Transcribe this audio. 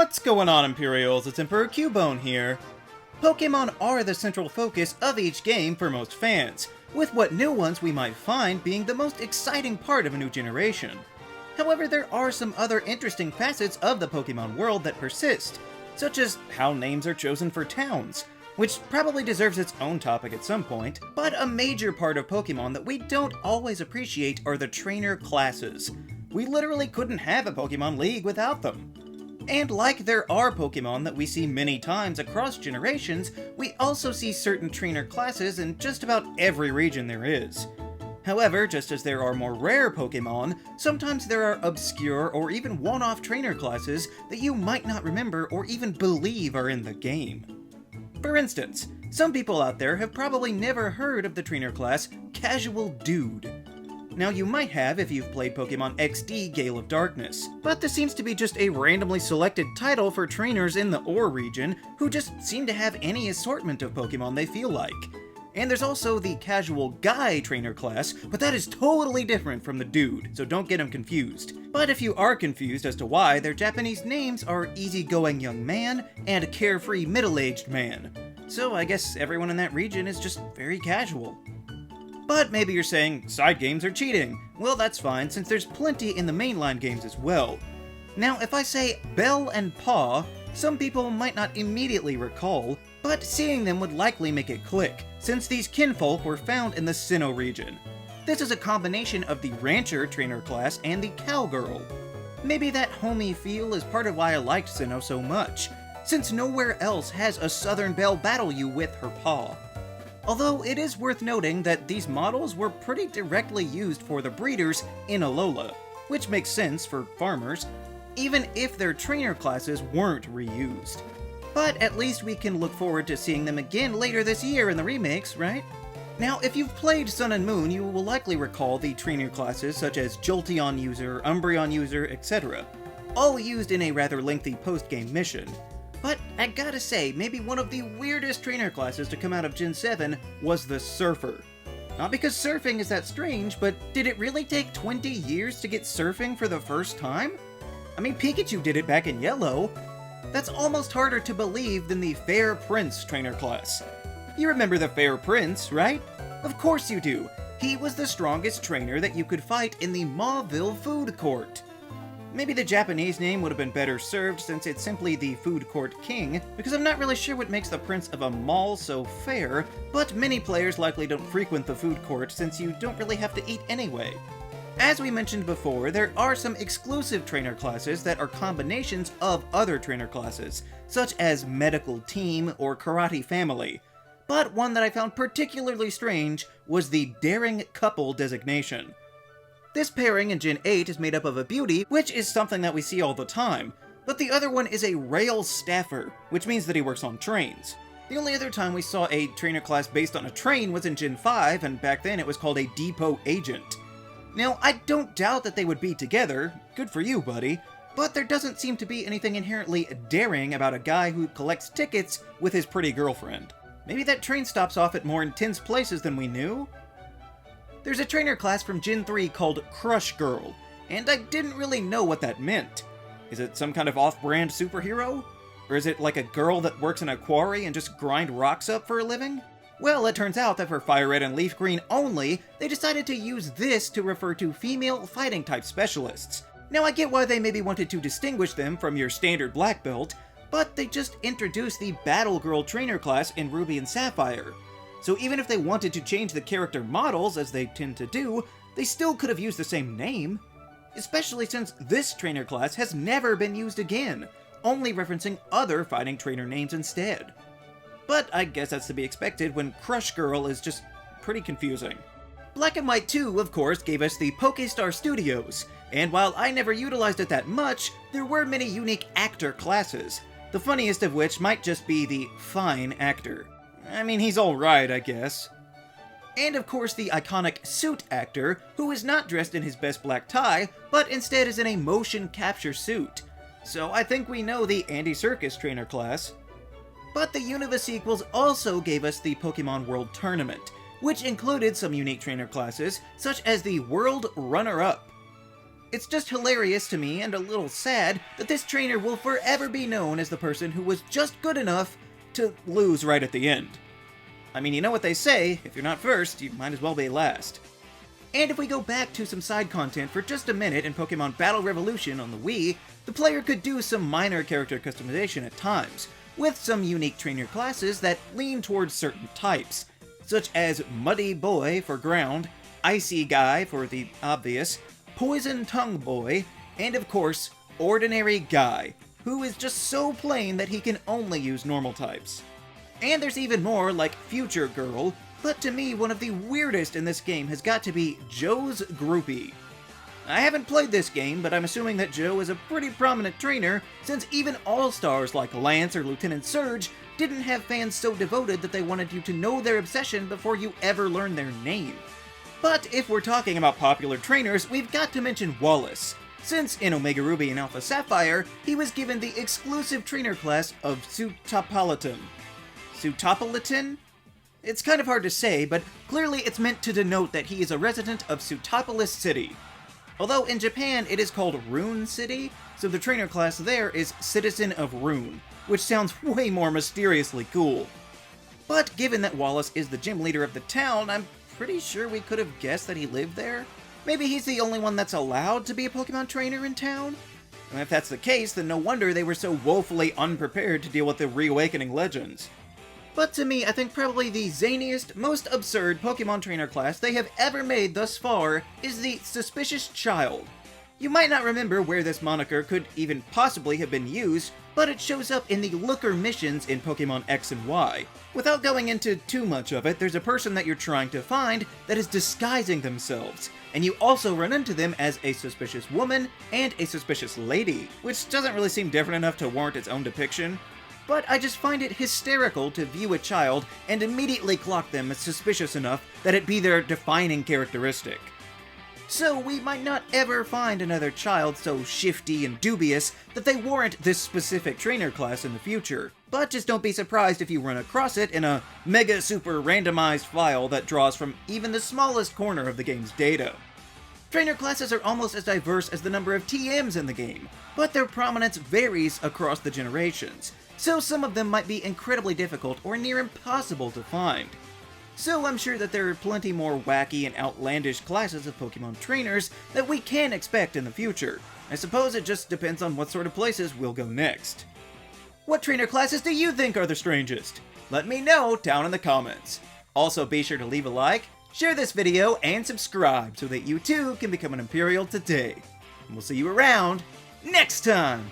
What's going on, Imperials? It's Emperor Cubone here. Pokémon are the central focus of each game for most fans, with what new ones we might find being the most exciting part of a new generation. However, there are some other interesting facets of the Pokémon world that persist, such as how names are chosen for towns, which probably deserves its own topic at some point, but a major part of Pokémon that we don't always appreciate are the trainer classes. We literally couldn't have a Pokémon League without them. And like there are Pokémon that we see many times across generations, we also see certain trainer classes in just about every region there is. However, just as there are more rare Pokémon, sometimes there are obscure or even one-off trainer classes that you might not remember or even believe are in the game. For instance, some people out there have probably never heard of the trainer class Casual Dude. Now you might have if you've played Pokemon XD Gale of Darkness, but this seems to be just a randomly selected title for trainers in the Ore region who just seem to have any assortment of Pokemon they feel like. And there's also the Casual Guy trainer class, but that is totally different from the Dude, so don't get them confused. But if you are confused as to why, their Japanese names are Easygoing Young Man and Carefree Middle-Aged Man. So I guess everyone in that region is just very casual. But maybe you're saying, side games are cheating. Well, that's fine, since there's plenty in the mainline games as well. Now, if I say Bell and Paw, some people might not immediately recall, but seeing them would likely make it click, since these kinfolk were found in the Sinnoh region. This is a combination of the Rancher trainer class and the Cowgirl. Maybe that homey feel is part of why I liked Sinnoh so much, since nowhere else has a Southern Belle battle you with her paw. Although it is worth noting that these models were pretty directly used for the breeders in Alola, which makes sense for farmers, even if their trainer classes weren't reused. But at least we can look forward to seeing them again later this year in the remakes, right? Now, if you've played Sun and Moon, you will likely recall the trainer classes such as Jolteon User, Umbreon User, etc., all used in a rather lengthy post-game mission. But I gotta say, maybe one of the weirdest trainer classes to come out of Gen 7 was the Surfer. Not because surfing is that strange, but did it really take 20 years to get surfing for the first time? I mean, Pikachu did it back in Yellow. That's almost harder to believe than the Fair Prince trainer class. You remember the Fair Prince, right? Of course you do. He was the strongest trainer that you could fight in the Mauville Food Court. Maybe the Japanese name would have been better served since it's simply the Food Court King, because I'm not really sure what makes the Prince of a Mall so fair, but many players likely don't frequent the food court since you don't really have to eat anyway. As we mentioned before, there are some exclusive trainer classes that are combinations of other trainer classes, such as Medical Team or Karate Family, but one that I found particularly strange was the Daring Couple designation. This pairing in Gen 8 is made up of a beauty, which is something that we see all the time, but the other one is a rail staffer, which means that he works on trains. The only other time we saw a trainer class based on a train was in Gen 5, and back then it was called a depot agent. Now, I don't doubt that they would be together, good for you, buddy, but there doesn't seem to be anything inherently daring about a guy who collects tickets with his pretty girlfriend. Maybe that train stops off at more intense places than we knew? There's a trainer class from Gen 3 called Crush Girl, and I didn't really know what that meant. Is it some kind of off-brand superhero? Or is it like a girl that works in a quarry and just grind rocks up for a living? Well, it turns out that for Fire Red and Leaf Green only, they decided to use this to refer to female fighting type specialists. Now I get why they maybe wanted to distinguish them from your standard black belt, but they just introduced the Battle Girl trainer class in Ruby and Sapphire. So even if they wanted to change the character models, as they tend to do, they still could have used the same name. Especially since this trainer class has never been used again, only referencing other fighting trainer names instead. But I guess that's to be expected when Crush Girl is just pretty confusing. Black and White 2, of course, gave us the Pokestar Studios, and while I never utilized it that much, there were many unique actor classes, the funniest of which might just be the Fine Actor. I mean, he's alright, I guess. And of course the iconic Suit Actor, who is not dressed in his best black tie, but instead is in a motion capture suit. So I think we know the Andy Serkis trainer class. But the Unova sequels also gave us the Pokemon World Tournament, which included some unique trainer classes, such as the World Runner-Up. It's just hilarious to me and a little sad that this trainer will forever be known as the person who was just good enough to lose right at the end. I mean, you know what they say, if you're not first, you might as well be last. And if we go back to some side content for just a minute in Pokemon Battle Revolution on the Wii, the player could do some minor character customization at times, with some unique trainer classes that lean towards certain types, such as Muddy Boy for ground, Icy Guy for the obvious, Poison Tongue Boy, and of course, Ordinary Guy, who is just so plain that he can only use normal types. And there's even more like Future Girl, but to me one of the weirdest in this game has got to be Joe's Groupie. I haven't played this game, but I'm assuming that Joe is a pretty prominent trainer, since even all-stars like Lance or Lieutenant Surge didn't have fans so devoted that they wanted you to know their obsession before you ever learn their name. But if we're talking about popular trainers, we've got to mention Wallace, since in Omega Ruby and Alpha Sapphire, he was given the exclusive trainer class of Sutopolitan. Sutopolitan? It's kind of hard to say, but clearly it's meant to denote that he is a resident of Sutopolis City. Although in Japan it is called Rune City, so the trainer class there is Citizen of Rune, which sounds way more mysteriously cool. But given that Wallace is the gym leader of the town, I'm pretty sure we could have guessed that he lived there. Maybe he's the only one that's allowed to be a Pokemon trainer in town? And if that's the case, then no wonder they were so woefully unprepared to deal with the reawakening legends. But to me, I think probably the zaniest, most absurd Pokemon trainer class they have ever made thus far is the Suspicious Child. You might not remember where this moniker could even possibly have been used, but it shows up in the Looker missions in Pokemon X and Y. Without going into too much of it, there's a person that you're trying to find that is disguising themselves, and you also run into them as a suspicious woman and a suspicious lady, which doesn't really seem different enough to warrant its own depiction. But I just find it hysterical to view a child and immediately clock them as suspicious enough that it be their defining characteristic. So we might not ever find another child so shifty and dubious that they warrant this specific trainer class in the future, but just don't be surprised if you run across it in a mega super randomized file that draws from even the smallest corner of the game's data. Trainer classes are almost as diverse as the number of TMs in the game, but their prominence varies across the generations, so some of them might be incredibly difficult or near impossible to find. So I'm sure that there are plenty more wacky and outlandish classes of Pokemon trainers that we can expect in the future. I suppose it just depends on what sort of places we'll go next. What trainer classes do you think are the strangest? Let me know down in the comments. Also be sure to leave a like, share this video, and subscribe so that you too can become an Imperial today. And we'll see you around next time!